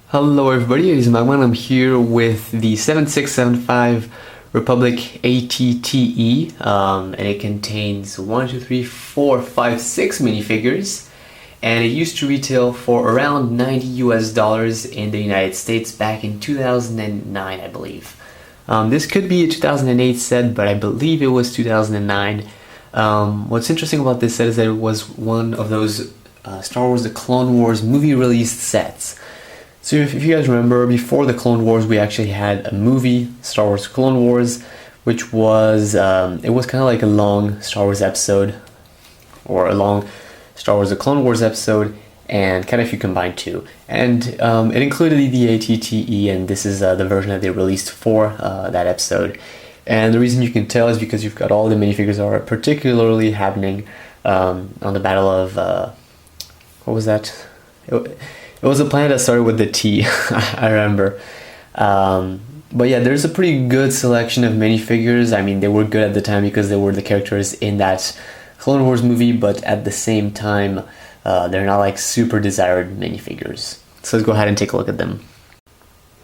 Hello everybody, it is Magman. I'm here with the 7675 Republic ATTE, and it contains 1, 2, 3, 4, 5, 6 minifigures, and it used to retail for around $90 in the United States back in 2009, I believe. This could be a 2008 set, but I believe it was 2009. What's interesting about this set is that it was one of those Star Wars The Clone Wars movie released sets. So if you guys remember, before the Clone Wars, we actually had a movie, Star Wars Clone Wars, which was, it was kind of like a long Star Wars episode, or a long Star Wars The Clone Wars episode, and kind of if you combine two. And it included the ATTE, and this is the version that they released for that episode. And the reason you can tell is because you've got all the minifigures are particularly happening on the Battle of, what was that? It was a planet that started with the T, I remember. But yeah, there's a pretty good selection of minifigures. I mean, they were good at the time because they were the characters in that Clone Wars movie, but at the same time, they're not like super desired minifigures. So let's go ahead and take a look at them.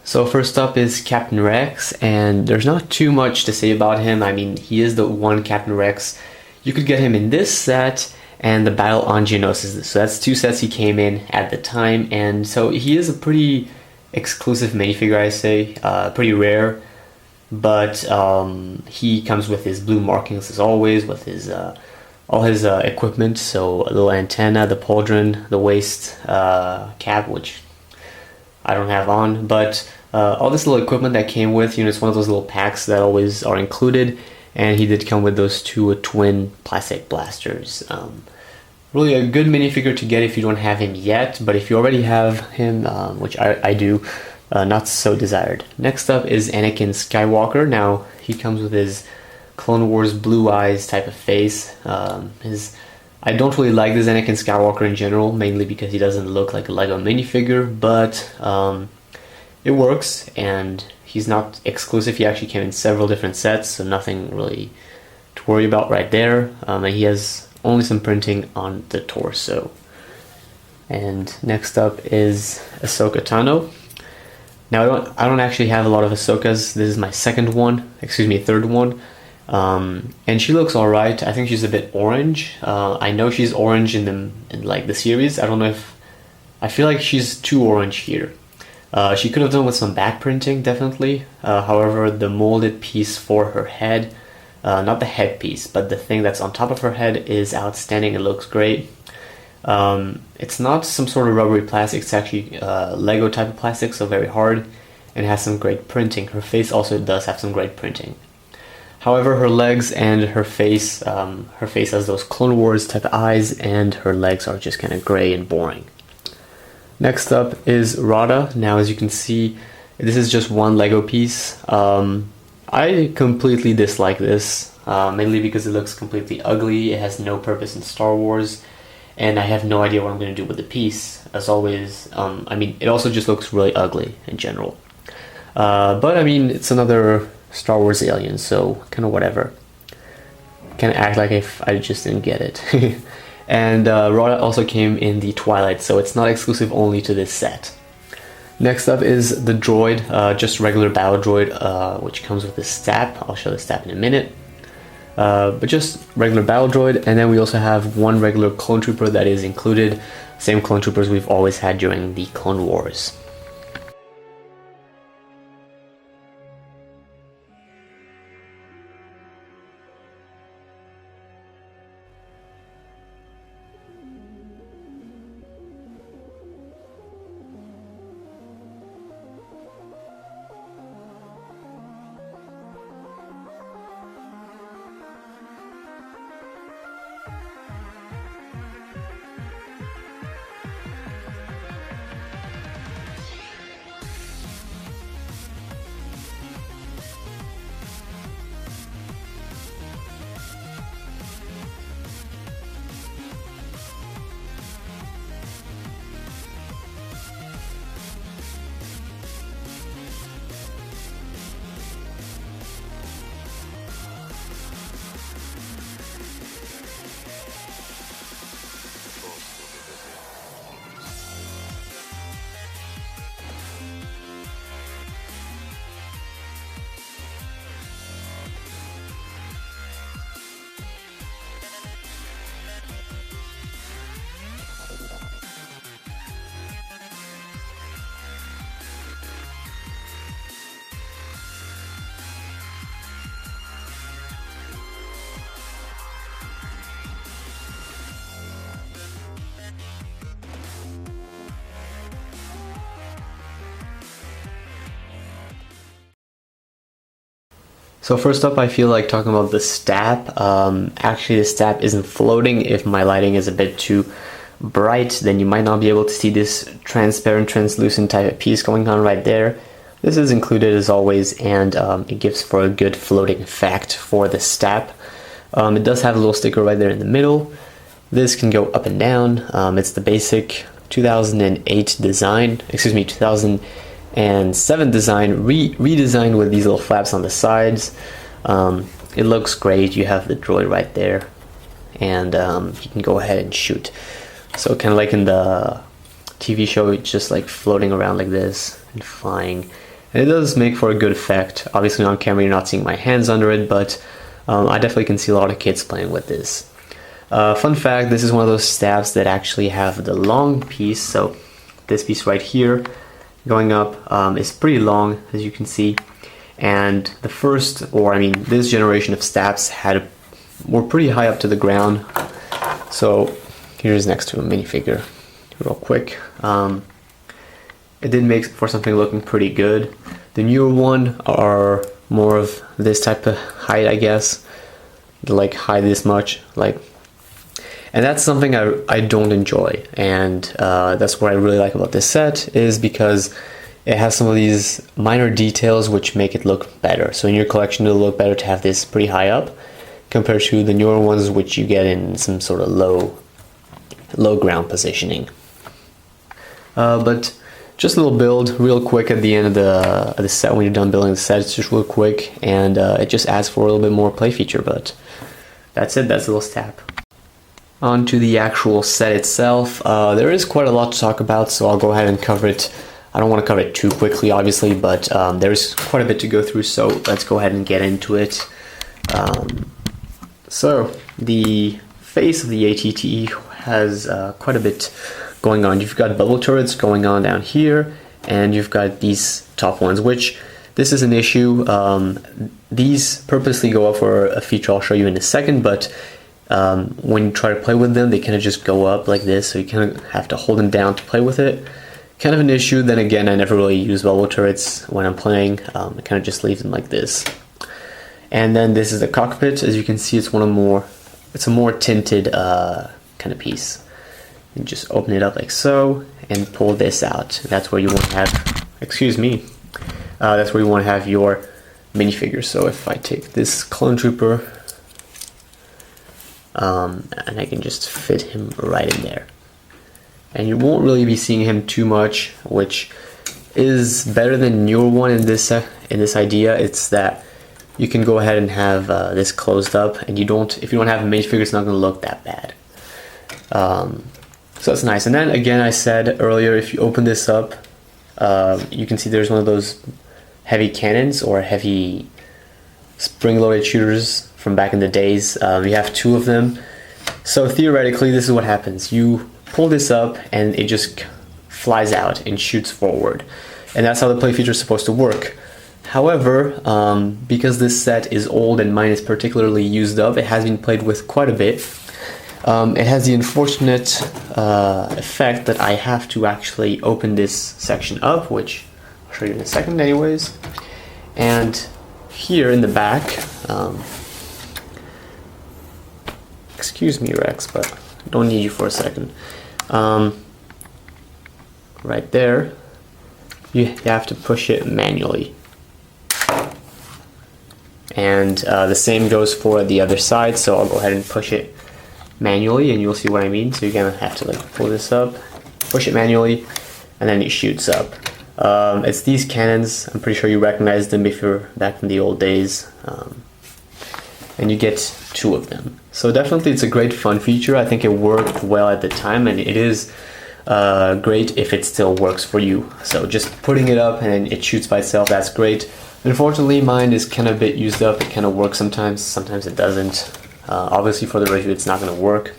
So first up is Captain Rex, and there's not too much to say about him. I mean, he is the one Captain Rex. You could get him in this set, and the Battle on Geonosis. So that's two sets he came in at the time, and so he is a pretty exclusive minifigure, I say, pretty rare, but he comes with his blue markings as always, with his all his equipment, so a little antenna, the pauldron, the waist cap, which I don't have on, but all this little equipment that came with, you know, it's one of those little packs that always are included, and he did come with those two twin plastic blasters. Really a good minifigure to get if you don't have him yet, but if you already have him, which I do, not so desired. Next up is Anakin Skywalker. Now, he comes with his Clone Wars blue eyes type of face. I don't really like this Anakin Skywalker in general, mainly because he doesn't look like a Lego minifigure, but it works, and he's not exclusive. He actually came in several different sets, so nothing really to worry about right there. And he has only some printing on the torso. And next up is Ahsoka Tano. Now I don't actually have a lot of Ahsokas. This is my third one. And she looks alright. I think she's a bit orange. I know she's orange in like the series. I don't know if I feel like she's too orange here. She could have done with some back printing, definitely. However, the molded piece for her head, not the headpiece, but the thing that's on top of her head is outstanding. It looks great. It's not some sort of rubbery plastic, it's actually Lego type of plastic, so very hard, and has some great printing. Her face also does have some great printing. However, her legs and her face has those Clone Wars type of eyes, and her legs are just kind of gray and boring. Next up is Rada. Now, as you can see, this is just one Lego piece. I completely dislike this, mainly because it looks completely ugly. It has no purpose in Star Wars, and I have no idea what I'm going to do with the piece. As always, I mean, it also just looks really ugly in general. But I mean, it's another Star Wars alien, so kind of whatever. Kind of act like if I just didn't get it. And Rada also came in the Twilight, so it's not exclusive only to this set. Next up is the droid, just regular battle droid, which comes with the STAP. I'll show the STAP in a minute. But just regular battle droid, and then we also have one regular clone trooper that is included. Same clone troopers we've always had during the Clone Wars. So first up, I feel like talking about the STAP. Actually, the STAP isn't floating. If my lighting is a bit too bright, then you might not be able to see this transparent, translucent type of piece going on right there. This is included as always, and it gives for a good floating effect for the STAP. It does have a little sticker right there in the middle. This can go up and down. It's the basic 2008 design, 2007 design, redesigned with these little flaps on the sides. It looks great. You have the droid right there, and you can go ahead and shoot. So kind of like in the TV show, it's just like floating around like this and flying. And it does make for a good effect. Obviously on camera you're not seeing my hands under it, but I definitely can see a lot of kids playing with this. Fun fact, this is one of those STAPs that actually have the long piece. So this piece right here going up is pretty long, as you can see. And the first, or I mean this generation of STAPs were pretty high up to the ground. So here's next to a minifigure, real quick. It did make for something looking pretty good. The newer one are more of this type of height, I guess. Like high this much, like, and that's something I don't enjoy. And that's what I really like about this set, is because it has some of these minor details which make it look better. So in your collection it'll look better to have this pretty high up compared to the newer ones which you get in some sort of low ground positioning. But just a little build real quick at the end of the set. When you're done building the set, it's just real quick, and it just adds for a little bit more play feature. But that's it, that's a little STAP. On to the actual set itself. There is quite a lot to talk about, so I'll go ahead and cover it. I don't want to cover it too quickly, obviously, but there's quite a bit to go through, so let's go ahead and get into it. So the face of the ATTE has quite a bit going on. You've got bubble turrets going on down here, and you've got these top ones, which this is an issue. These purposely go up for a feature I'll show you in a second, but when you try to play with them, they kind of just go up like this, so you kind of have to hold them down to play with it. Kind of an issue. Then again, I never really use bubble turrets when I'm playing. I kind of just leave them like this. And then this is the cockpit. As you can see, it's a more tinted kind of piece. You just open it up like so and pull this out. That's where you want to have, that's where you want to have your minifigure. So if I take this clone trooper, and I can just fit him right in there. And you won't really be seeing him too much, which is better than newer one in this idea. It's that you can go ahead and have this closed up, and if you don't have a minifigure, it's not going to look that bad. So that's nice. And then again, I said earlier, if you open this up, you can see there's one of those heavy cannons or heavy spring-loaded shooters from back in the days. You have two of them. So theoretically, this is what happens. You pull this up and it just flies out and shoots forward. And that's how the play feature is supposed to work. However, because this set is old and mine is particularly used up, it has been played with quite a bit. It has the unfortunate effect that I have to actually open this section up, which I'll show you in a second anyways. And here in the back, excuse me Rex, but I don't need you for a second. Right there, you have to push it manually. And the same goes for the other side, so I'll go ahead and push it manually and you'll see what I mean. So you're gonna have to like pull this up, push it manually, and then it shoots up. It's these cannons. I'm pretty sure you recognize them if you're back from the old days. And you get two of them. So definitely it's a great fun feature. I think it worked well at the time, and it is great if it still works for you. So just putting it up and it shoots by itself, that's great. Unfortunately, mine is kind of a bit used up. It kind of works sometimes it doesn't. Obviously for the review it's not going to work.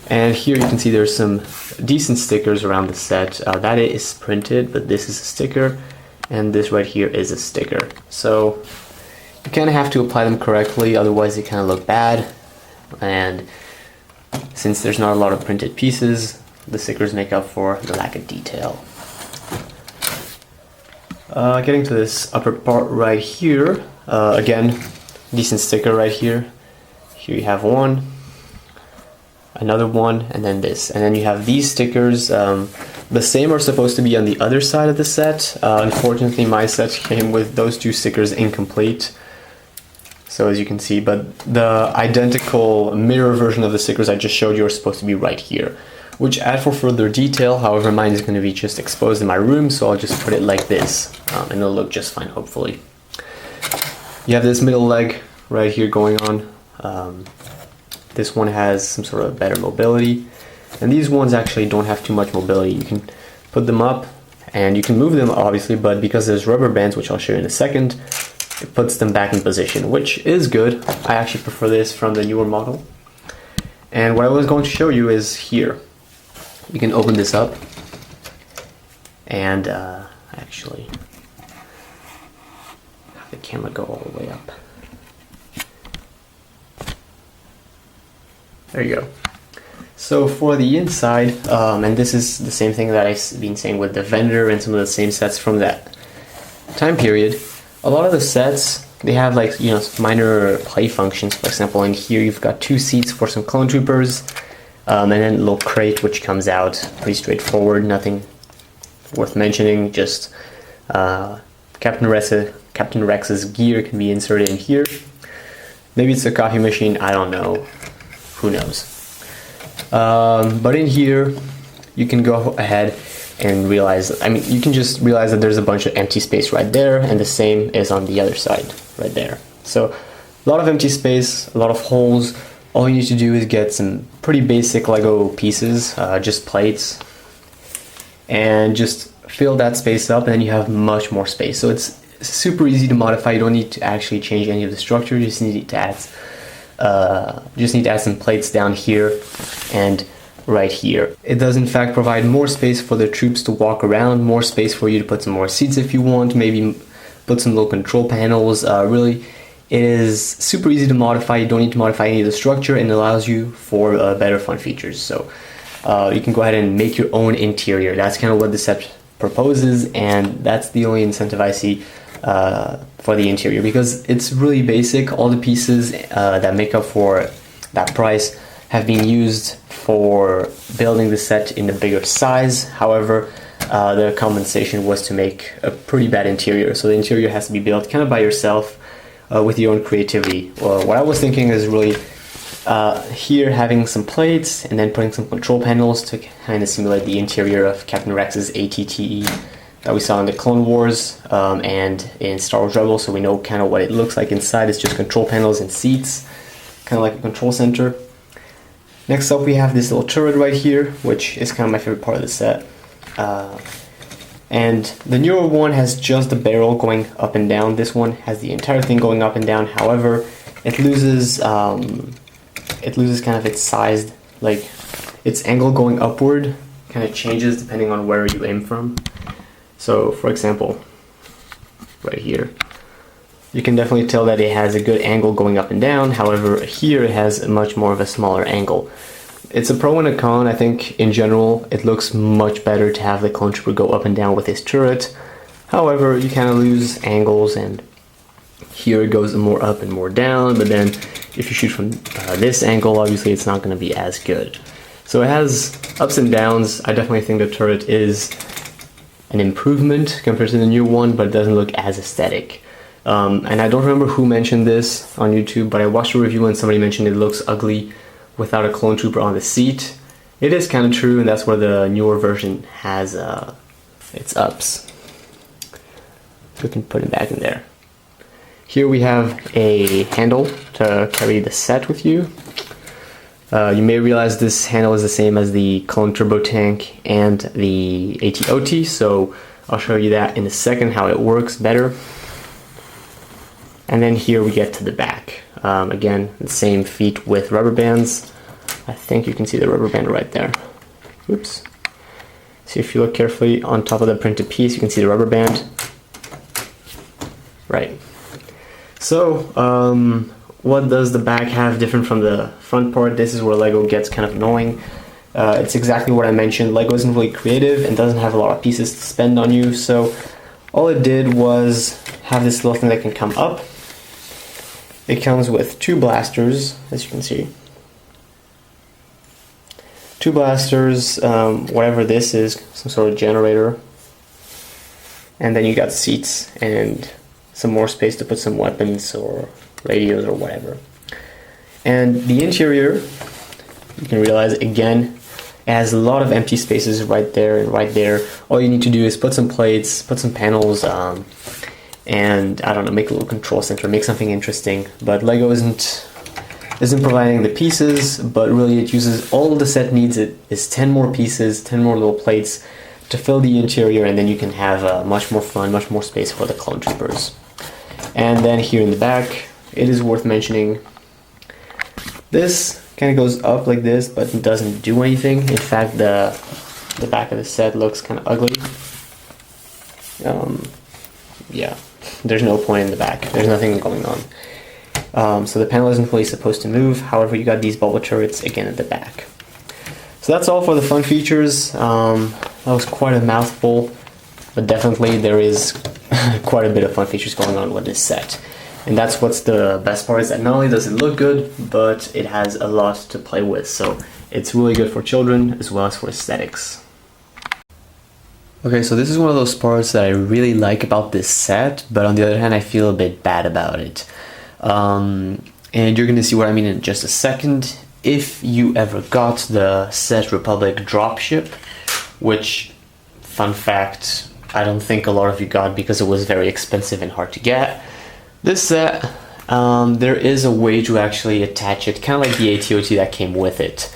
And here you can see there's some decent stickers around the set. That is printed, but this is a sticker, and this right here is a sticker. So you kind of have to apply them correctly, otherwise they kind of look bad. And since there's not a lot of printed pieces, the stickers make up for the lack of detail. Getting to this upper part right here, Again, decent sticker right here. Here you have one, another one, and then this. And then you have these stickers. The same are supposed to be on the other side of the set. Unfortunately, my set came with those two stickers incomplete. So as you can see, but the identical mirror version of the stickers I just showed you are supposed to be right here, which add for further detail. However, mine is going to be just exposed in my room, so I'll just put it like this, and it'll look just fine, hopefully. You have this middle leg right here going on. This one has some sort of better mobility, and these ones actually don't have too much mobility. You can put them up, and you can move them, obviously, but because there's rubber bands, which I'll show you in a second, it puts them back in position, which is good. I actually prefer this from the newer model. And what I was going to show you is here. You can open this up and actually have the camera go all the way up. There you go. So for the inside, and this is the same thing that I've been saying with the vendor and some of the same sets from that time period. A lot of the sets, they have like, you know, minor play functions. For example, in here you've got 2 seats for some clone troopers, and then a little crate which comes out. Pretty straightforward, nothing worth mentioning. Just Captain Rex's gear can be inserted in here. Maybe it's a coffee machine, I don't know. Who knows? But in here, you can go ahead and realize, I mean, you can just realize that there's a bunch of empty space right there, and the same is on the other side, right there. So, a lot of empty space, a lot of holes. All you need to do is get some pretty basic Lego pieces, just plates, and just fill that space up, and then you have much more space. So it's super easy to modify. You don't need to actually change any of the structure. You just need to add some plates down here and right here. It does in fact provide more space for the troops to walk around, more space for you to put some more seats if you want, maybe put some little control panels. Really, it is super easy to modify. You don't need to modify any of the structure, and it allows you for better fun features. So you can go ahead and make your own interior. That's kind of what the set proposes, and that's the only incentive I see for the interior, because it's really basic. All the pieces that make up for that price have been used for building the set in a bigger size. However, the compensation was to make a pretty bad interior, so the interior has to be built kind of by yourself with your own creativity. What I was thinking is really here having some plates and then putting some control panels to kind of simulate the interior of Captain Rex's ATTE that we saw in the Clone Wars and in Star Wars Rebels, so we know kind of what it looks like inside. It's just control panels and seats, kind of like a control center. Next up we have this little turret right here, which is kind of my favorite part of the set. And the newer one has just the barrel going up and down. This one has the entire thing going up and down. However, it loses kind of its size, like its angle going upward kind of changes depending on where you aim from. So for example, right here, you can definitely tell that it has a good angle going up and down. However, here it has much more of a smaller angle. It's a pro and a con. I think in general it looks much better to have the clone trooper go up and down with his turret. However, you kind of lose angles, and here it goes more up and more down, but then if you shoot from this angle, obviously it's not going to be as good. So it has ups and downs. I definitely think the turret is an improvement compared to the new one, but it doesn't look as aesthetic. And I don't remember who mentioned this on YouTube, but I watched a review and somebody mentioned it looks ugly without a clone trooper on the seat. It is kind of true, and that's where the newer version has its ups. So we can put it back in there. Here we have a handle to carry the set with you. You may realize this handle is the same as the clone turbo tank and the AT-OT, so I'll show you that in a second, how it works better. And then here we get to the back. Again, the same feet with rubber bands. I think you can see the rubber band right there. Oops. So if you look carefully on top of the printed piece, you can see the rubber band. Right. So, what does the back have different from the front part? This is where LEGO gets kind of annoying. It's exactly what I mentioned. LEGO isn't really creative and doesn't have a lot of pieces to spend on you, so all it did was have this little thing that can come up, it comes with 2 blasters, as you can see. 2 blasters, whatever this is, some sort of generator. And then you got seats and some more space to put some weapons or radios or whatever. And the interior, you can realize again, it has a lot of empty spaces right there and right there. All you need to do is put some plates, put some panels, and I don't know, make a little control center, make something interesting. But Lego isn't providing the pieces, but really it uses all the set needs. It is 10 more pieces, 10 more little plates to fill the interior, and then you can have much more fun, much more space for the clone troopers. And then here in the back, it is worth mentioning, this kind of goes up like this, but it doesn't do anything. In fact, the back of the set looks kind of ugly. Yeah, there's no point in the back. There's nothing going on. So the panel isn't really supposed to move. However, you got these bubble turrets again at the back. So that's all for the fun features. That was quite a mouthful, but definitely there is quite a bit of fun features going on with this set. And that's what's the best part, is that not only does it look good, but it has a lot to play with. So it's really good for children as well as for aesthetics. Okay, so this is one of those parts that I really like about this set, but on the other hand I feel a bit bad about it. And you're going to see what I mean in just a second. If you ever got the Set Republic Dropship, which, fun fact, I don't think a lot of you got because it was very expensive and hard to get. This set, there is a way to actually attach it, kind of like the ATOT that came with it.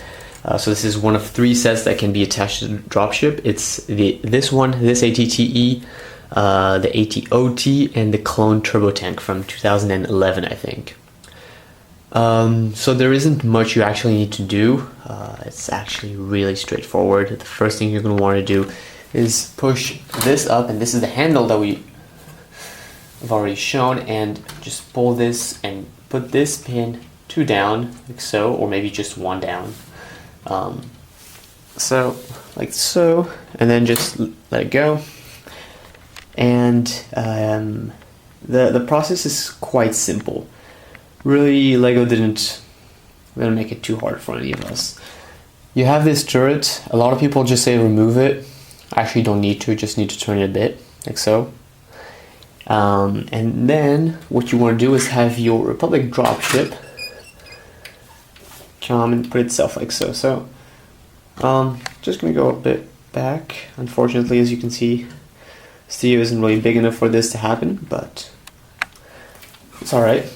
So this is one of 3 sets that can be attached to the Dropship. It's this one, this ATTE, the ATOT, and the Clone Turbo Tank from 2011, I think. So there isn't much you actually need to do. It's actually really straightforward. The first thing you're going to want to do is push this up, and this is the handle that we have already shown, and just pull this and put this pin 2 down, like so, or maybe just 1 down. So, like so, and then just let it go. And the process is quite simple. Really, Lego didn't make it too hard for any of us. You have this turret. A lot of people just say remove it. I actually don't need to, just need to turn it a bit, like so. And then what you want to do is have your Republic Dropship come and put itself like so. So, just gonna go a bit back. Unfortunately, as you can see, Steve isn't really big enough for this to happen, but it's alright.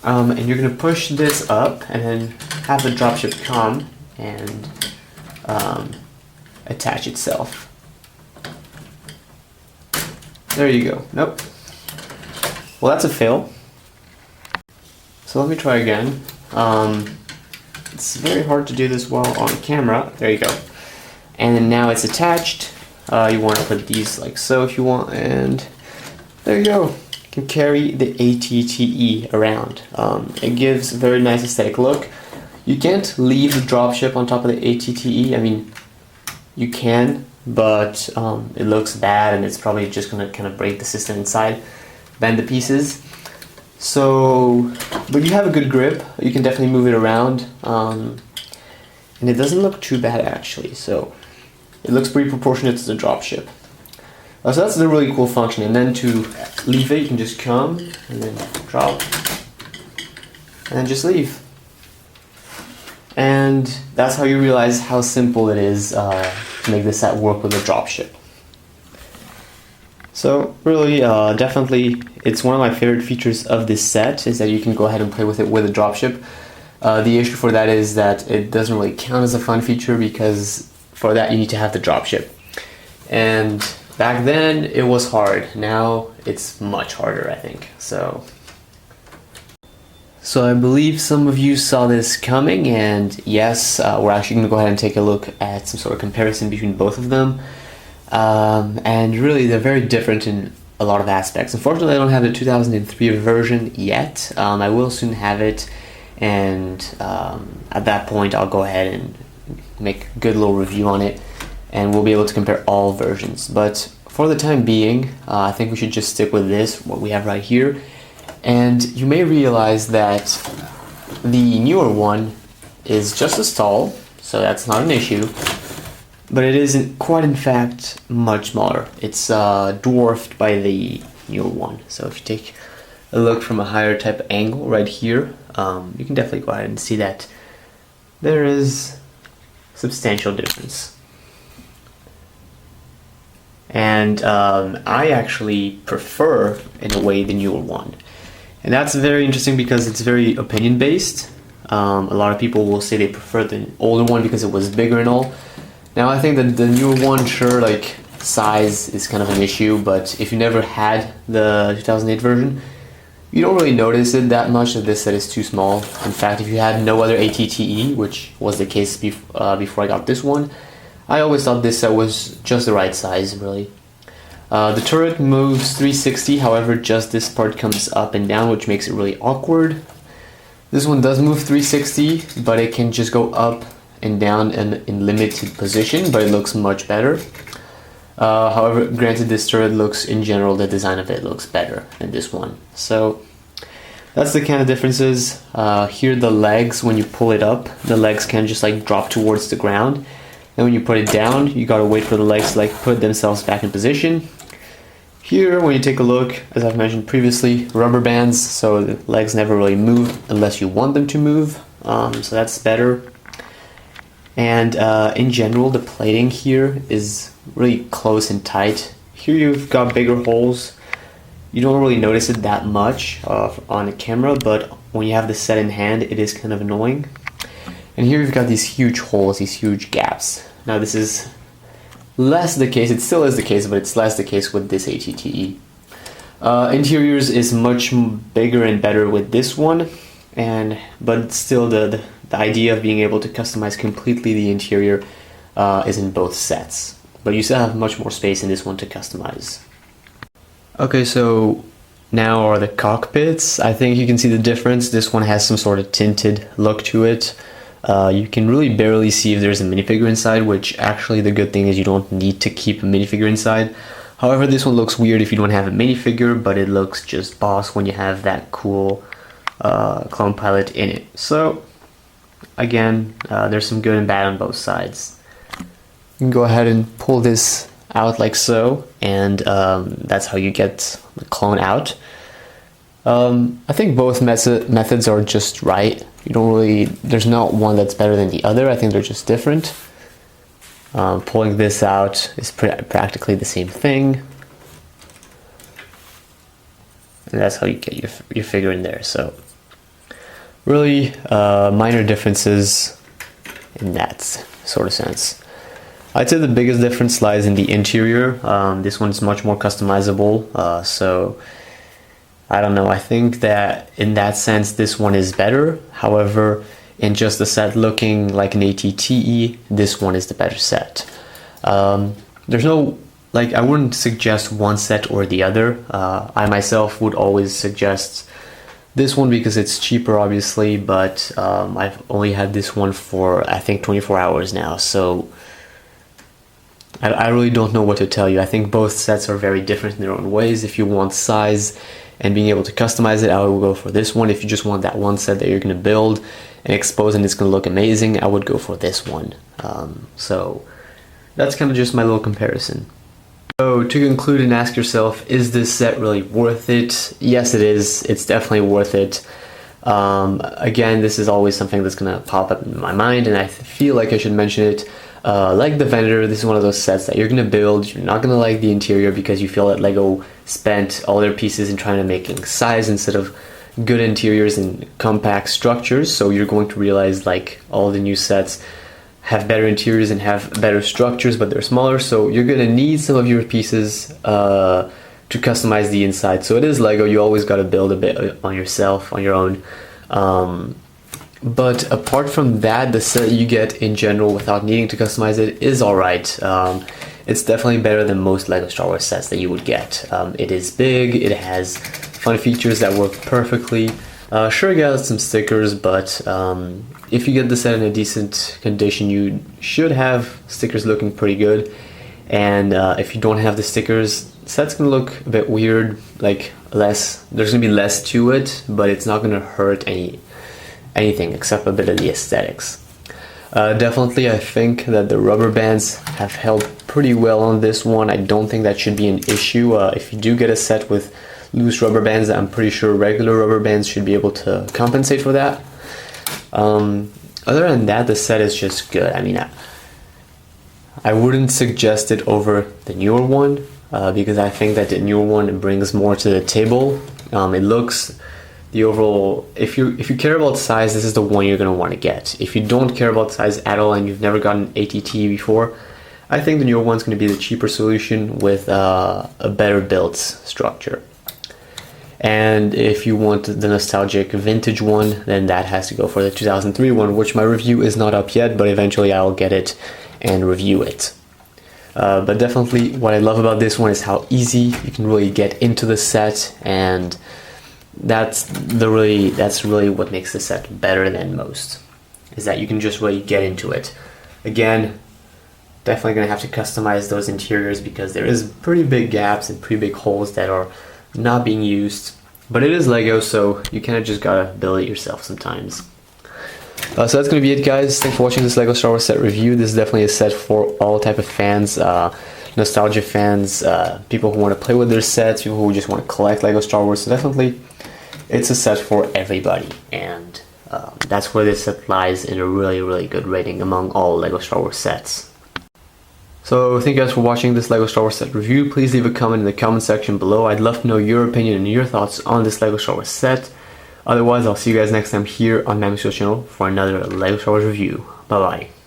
And you're going to push this up and then have the dropship come and attach itself. There you go. Nope. Well, that's a fail. So let me try again. It's very hard to do this while on camera. There you go. And then now it's attached. You want to put these like so if you want, and there you go. Can carry the ATTE around. It gives a very nice aesthetic look. You can't leave the dropship on top of the ATTE. I mean, you can, but it looks bad, and it's probably just gonna kind of break the system inside, bend the pieces. So, but you have a good grip. You can definitely move it around, and it doesn't look too bad actually. So, it looks pretty proportionate to the dropship. So that's the really cool function, and then to leave it, you can just come and then drop and then just leave. And that's how you realize how simple it is to make this set work with a dropship. So really, definitely, it's one of my favorite features of this set, is that you can go ahead and play with it with a dropship. The issue for that is that it doesn't really count as a fun feature, because for that you need to have the dropship. And back then, it was hard. Now, it's much harder, I think. So I believe some of you saw this coming, and yes, we're actually going to go ahead and take a look at some sort of comparison between both of them. And really, they're very different in a lot of aspects. Unfortunately, I don't have the 2003 version yet. I will soon have it, and at that point, I'll go ahead and make a good little review on it, and we'll be able to compare all versions. But for the time being, I think we should just stick with this, what we have right here, And you may realize that the newer one is just as tall, so that's not an issue, but it isn't quite, in fact, much smaller. It's dwarfed by the newer one. So if you take a look from a higher type of angle right here, you can definitely go ahead and see that there is substantial difference. And I actually prefer, in a way, the newer one. And that's very interesting because it's very opinion based. A lot of people will say they prefer the older one because it was bigger and all. Now I think that the newer one, sure, like size is kind of an issue, but if you never had the 2008 version, you don't really notice it that much that this set is too small. In fact, if you had no other ATTE, which was the case before I got this one, I always thought this set was just the right size, really. The turret moves 360, however, just this part comes up and down, which makes it really awkward. This one does move 360, but it can just go up and down in limited position, but it looks much better. However, granted, this turret looks, in general, the design of it looks better than this one. So that's the kind of differences. Here the legs, when you pull it up, the legs can just like drop towards the ground. And when you put it down, you gotta wait for the legs to like put themselves back in position. Here, when you take a look, as I've mentioned previously, rubber bands, so the legs never really move unless you want them to move. So that's better. And in general, the plating here is really close and tight. Here you've got bigger holes. You don't really notice it that much on the camera, but when you have the set in hand, it is kind of annoying. And here you've got these huge holes, these huge gaps. Now this is less the case, it still is the case, but it's less the case with this ATTE. Interiors is much bigger and better with this one, but still the idea of being able to customize completely the interior is in both sets. But you still have much more space in this one to customize. Okay, so now are the cockpits. I think you can see the difference. This one has some sort of tinted look to it. You can really barely see if there's a minifigure inside, which actually the good thing is you don't need to keep a minifigure inside. However, this one looks weird if you don't have a minifigure, but it looks just boss when you have that cool clone pilot in it. So again, there's some good and bad on both sides. You can go ahead and pull this out like so, and that's how you get the clone out. I think both methods are just right. There's not one that's better than the other. I think they're just different. Pulling this out is practically the same thing. And that's how you get your figure in there. So really minor differences in that sort of sense. I'd say the biggest difference lies in the interior. This one's much more customizable, so I don't know, I think that in that sense this one is better. However, in just the set looking like an ATTE, this one is the better set. There's no, I wouldn't suggest one set or the other. I myself would always suggest this one because it's cheaper, obviously, but I've only had this one for I think 24 hours now, so I really don't know what to tell you. I think both sets are very different in their own ways. If you want size and being able to customize it, I would go for this one. If you just want that one set that you're going to build and expose and it's going to look amazing, I would go for this one. So that's kind of just my little comparison. So to conclude and ask yourself, is this set really worth it? Yes, it is. It's definitely worth it. Again, this is always something that's going to pop up in my mind, and I feel like I should mention it. Like the vendor, this is one of those sets that you're going to build. You're not going to like the interior because you feel that LEGO spent all their pieces in trying to make size instead of good interiors and compact structures. So you're going to realize like all the new sets have better interiors and have better structures, but they're smaller. So you're going to need some of your pieces to customize the inside. So it is LEGO. You always got to build a bit on yourself, on your own. But apart from that, the set you get in general without needing to customize it is alright. It's definitely better than most LEGO Star Wars sets that you would get. It is big, it has fun features that work perfectly. Sure, you got some stickers, but if you get the set in a decent condition, you should have stickers looking pretty good. And if you don't have the stickers, set's gonna look a bit weird, like there's gonna be less to it, but it's not gonna hurt anything except a bit of the aesthetics. Definitely, I think that the rubber bands have held pretty well on this one. I don't think that should be an issue. If you do get a set with loose rubber bands, I'm pretty sure regular rubber bands should be able to compensate for that. Other than that, the set is just good. I mean, I wouldn't suggest it over the newer one, because I think that the newer one brings more to the table. It looks, the overall, if you care about size, this is the one you're going to want to get. If you don't care about size at all and you've never gotten ATT before, I think the newer one's going to be the cheaper solution with a better build structure. And if you want the nostalgic vintage one, then that has to go for the 2003 one, which my review is not up yet, but eventually I'll get it and review it. But definitely what I love about this one is how easy you can really get into the set, and that's really what makes the set better than most, is that you can just really get into it. Again, definitely gonna have to customize those interiors because there is pretty big gaps and pretty big holes that are not being used, but it is Lego, so you kind of just gotta build it yourself sometimes. So that's gonna be it, guys. Thanks for watching this Lego Star Wars set review. This is definitely a set for all type of fans, nostalgia fans, people who want to play with their sets, people who just want to collect Lego Star Wars. So definitely it's a set for everybody, and that's where this set lies in a really good rating among all Lego Star Wars sets. So thank you guys for watching this Lego Star Wars set review. Please leave a comment in the comment section below. I'd love to know your opinion and your thoughts on this Lego Star Wars set. Otherwise, I'll see you guys next time here on Magnus channel for another Lego Star Wars review. Bye bye.